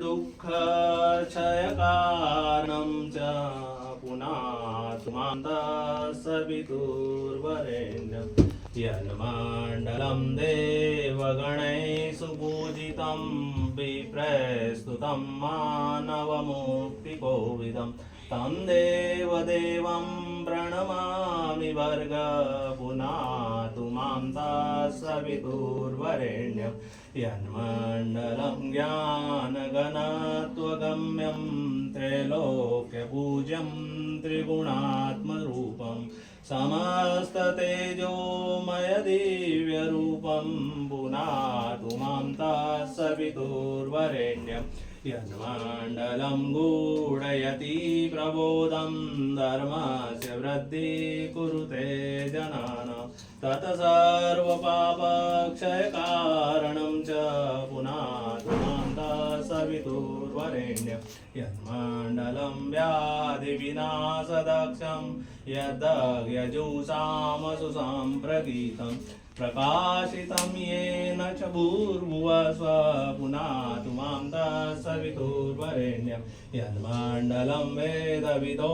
दुःखक्षयकारणं च पुनातु मान्तः सवितुर्वरेण्यं यन्मण्डलं देवगणैः सुपूजितं विप्रस्तुतं मानवमुक्तिकोविदं तं देवदेवं प्रणमामि वर्ग पुनातु मान्तः सवितुर्वरेण्यं यन्मण्डलं ज्ञानगणत्वगम्यं त्रैलोक्यपूज्यं त्रिगुणात्मरूपं समस्ततेजोमय दिव्यरूपं पुनातु मान्तः सवितुर्वरेण्यं यन्मण्डलं गूढयति प्रबोधं धर्मस्य वृद्धिं कुरुते जनानां तत्सर्वपापक्षयकारणं च पुनातु मान्तः सवितुर्वरेण्यं यन्मण्डलं व्याधिविनाशदक्षं यद्यजुषामसु सम्प्रगीतं प्रकाशितं येन च भूर्भुवस्व पुनातु मान्तः सवितुर्वरेण्यं यन्मण्डलं वेदविदो